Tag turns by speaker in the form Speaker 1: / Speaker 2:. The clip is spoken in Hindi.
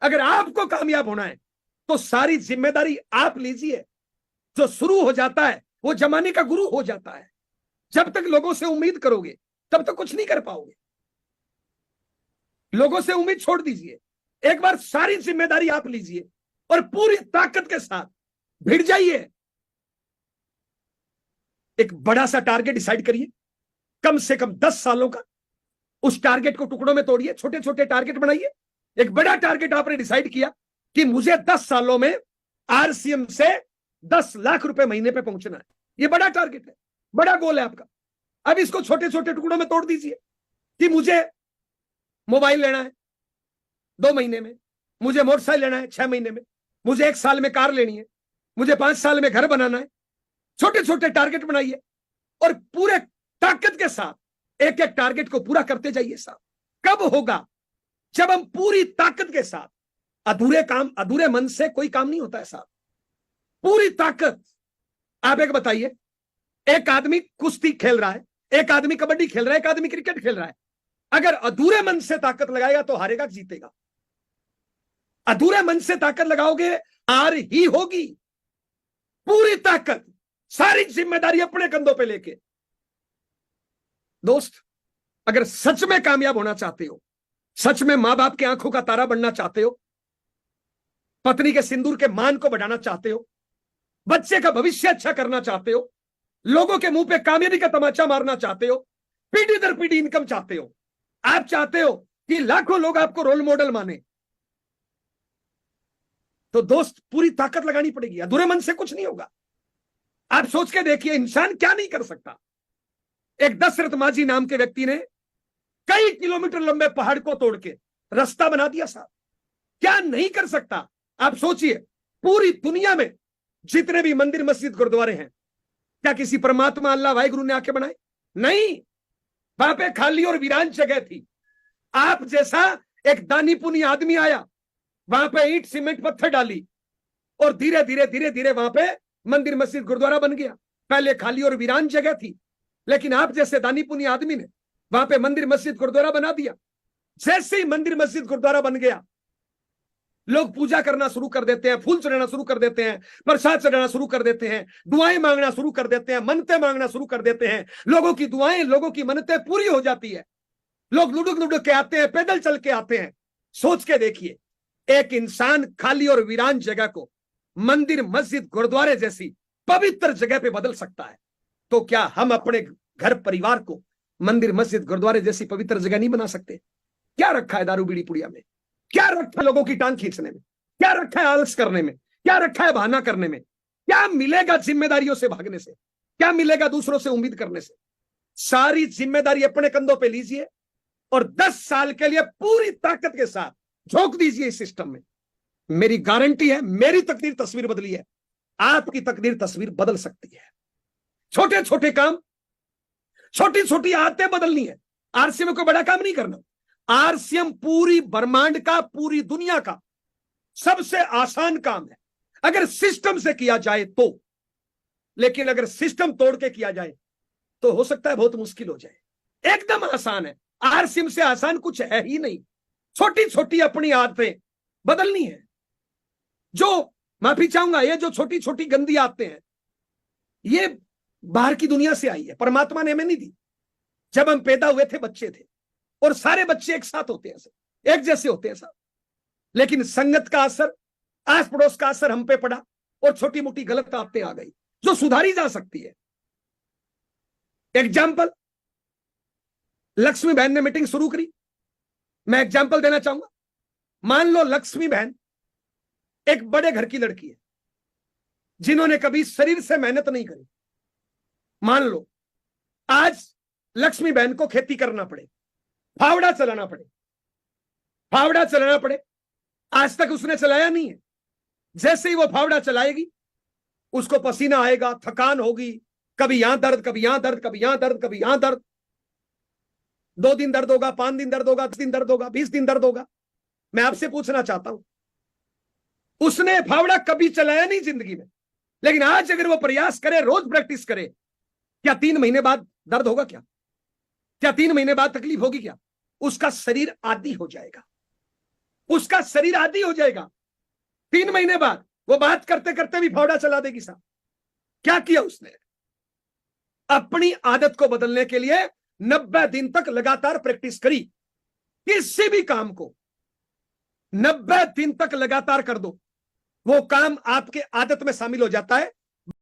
Speaker 1: अगर आपको कामयाब होना है तो सारी जिम्मेदारी आप लीजिए। जो शुरू हो जाता है वो जमाने का गुरु हो जाता है। जब तक लोगों से उम्मीद करोगे तब तक कुछ नहीं कर पाओगे। लोगों से उम्मीद छोड़ दीजिए, एक बार सारी जिम्मेदारी आप लीजिए और पूरी ताकत के साथ भिड़ जाइए। एक बड़ा सा टारगेट डिसाइड करिए, कम से कम 10 सालों का। उस टारगेट को टुकड़ों में तोड़िए, छोटे छोटे टारगेट बनाइए। एक बड़ा टारगेट आपने डिसाइड किया कि मुझे 10 सालों में आरसीएम से 10 लाख रुपए महीने पे पहुंचना है। ये बड़ा टारगेट है, बड़ा गोल है आपका। अब इसको छोटे छोटे टुकड़ों में तोड़ दीजिए कि मुझे मोबाइल लेना है 2 महीने में, मुझे मोटरसाइकिल लेना है 6 महीने में, मुझे 1 साल में कार लेनी है, मुझे 5 साल में घर बनाना है। छोटे छोटे टारगेट बनाइए और पूरे ताकत के साथ एक एक टारगेट को पूरा करते जाइए साहब। कब होगा? जब हम पूरी ताकत के साथ, अधूरे मन से कोई काम नहीं होता है साहब, पूरी ताकत। आप एक बताइए, एक आदमी कुश्ती खेल रहा है, एक आदमी कबड्डी खेल रहा है, एक आदमी क्रिकेट खेल रहा है। अगर अधूरे मन से ताकत लगाएगा तो हारेगा कि जीतेगा? अधूरे मन से ताकत लगाओगे हार ही होगी। पूरी ताकत, सारी जिम्मेदारी अपने कंधों पे लेके। दोस्त, अगर सच में कामयाब होना चाहते हो, सच में मां बाप की आंखों का तारा बनना चाहते हो, पत्नी के सिंदूर के मान को बढ़ाना चाहते हो, बच्चे का भविष्य अच्छा करना चाहते हो, लोगों के मुंह पे कामयाबी का तमाचा मारना चाहते हो, पीढ़ी दर पीढ़ी इनकम चाहते हो, आप चाहते हो कि लाखों लोग आपको रोल मॉडल माने, तो दोस्त पूरी ताकत लगानी पड़ेगी। अधूरे मन से कुछ नहीं होगा। आप सोच के देखिए, इंसान क्या नहीं कर सकता। एक दशरथ माझी नाम के व्यक्ति ने कई किलोमीटर लंबे पहाड़ को तोड़ के रास्ता बना दिया साहब। क्या नहीं कर सकता? आप सोचिए, पूरी दुनिया में जितने भी मंदिर मस्जिद गुरुद्वारे हैं, क्या किसी परमात्मा अल्लाह वाहिगुरु ने आके बनाए? नहीं। वहां पे खाली और वीरान जगह थी। आप जैसा एक दानी पुनी आदमी आया, वहां पे ईंट सीमेंट पत्थर डाली और धीरे धीरे धीरे धीरे वहां पे मंदिर मस्जिद गुरुद्वारा बन गया। पहले खाली और वीरान जगह थी, लेकिन आप जैसे दानी पुनी आदमी ने वहां पे मंदिर मस्जिद गुरुद्वारा बना दिया। जैसे ही मंदिर मस्जिद गुरुद्वारा बन गया, लोग पूजा करना शुरू कर देते हैं, फूल चढ़ाना शुरू कर देते हैं, प्रसाद चढ़ाना शुरू कर देते हैं, दुआएं मांगना शुरू कर देते हैं, मन्नतें मांगना शुरू कर देते हैं। लोगों की दुआएं, लोगों की मन्नतें पूरी हो जाती है। लोग लुढ़क लुढ़क के आते हैं, पैदल चल के आते हैं। सोच के देखिए, एक इंसान खाली और वीरान जगह को मंदिर मस्जिद गुरुद्वारे जैसी पवित्र जगह पे बदल सकता है, तो क्या हम अपने घर परिवार को मंदिर मस्जिद गुरुद्वारे जैसी पवित्र जगह नहीं बना सकते? क्या रखा है दारू बीड़ी पुड़िया में? क्या रखा है लोगों की टांग खींचने में? क्या रखा है आलस करने में? क्या रखा है बहाना करने में? क्या मिलेगा जिम्मेदारियों से भागने से? क्या मिलेगा दूसरों से उम्मीद करने से? सारी जिम्मेदारी अपने कंधों पे लीजिए और 10 साल के लिए पूरी ताकत के साथ झोंक दीजिए इस सिस्टम में। मेरी गारंटी है, मेरी तकदीर तस्वीर बदली है, आपकी तकदीर तस्वीर बदल सकती है। छोटे छोटे काम, छोटी छोटी आदतें बदलनी है। आरसीएम में कोई बड़ा काम नहीं करना। आरसीएम पूरी ब्रह्मांड का, पूरी दुनिया का सबसे आसान काम है अगर सिस्टम से किया जाए तो। लेकिन अगर सिस्टम तोड़ के किया जाए तो हो सकता है बहुत मुश्किल हो जाए। एकदम आसान है, आरसीएम से आसान कुछ है ही नहीं। छोटी छोटी अपनी आदतें बदलनी है। जो माफी चाहूंगा, ये जो छोटी छोटी गंदी आदतें हैं, ये बाहर की दुनिया से आई है, परमात्मा ने हमें नहीं दी। जब हम पैदा हुए थे बच्चे थे, और सारे बच्चे एक साथ होते हैं, एक जैसे होते हैं सब। लेकिन संगत का असर, आस पड़ोस का असर हम पे पड़ा और छोटी मोटी गलत आदतें आ गई जो सुधारी जा सकती है। एग्जाम्पल, लक्ष्मी बहन ने मीटिंग शुरू करी। मैं एग्जाम्पल देना चाहूंगा। मान लो लक्ष्मी बहन एक बड़े घर की लड़की है जिन्होंने कभी शरीर से मेहनत नहीं करी। मान लो आज लक्ष्मी बहन को खेती करना पड़े, फावड़ा चलाना पड़े। आज तक उसने चलाया नहीं है। जैसे ही वो फावड़ा चलाएगी, उसको पसीना आएगा, थकान होगी, कभी यहां दर्द, कभी यहां दर्द, कभी यहां दर्द, कभी यहां दर्द। 2 दिन दर्द होगा, 5 दिन दर्द होगा, 10 दिन दर्द होगा, 20 दिन दर्द होगा। मैं आपसे पूछना चाहता हूं, उसने फावड़ा कभी चलाया नहीं जिंदगी में, लेकिन आज अगर वो प्रयास करे, रोज प्रैक्टिस करे, क्या 3 महीने बाद दर्द होगा? क्या 3 महीने बाद तकलीफ होगी? क्या उसका शरीर आदी हो जाएगा? उसका शरीर आदी हो जाएगा। 3 महीने बाद वो बात करते करते भी फावड़ा चला देगी साहब। क्या किया उसने? अपनी आदत को बदलने के लिए 90 दिन तक लगातार प्रैक्टिस करी। किसी भी काम को 90 दिन तक लगातार कर दो, वो काम आपके आदत में शामिल हो जाता है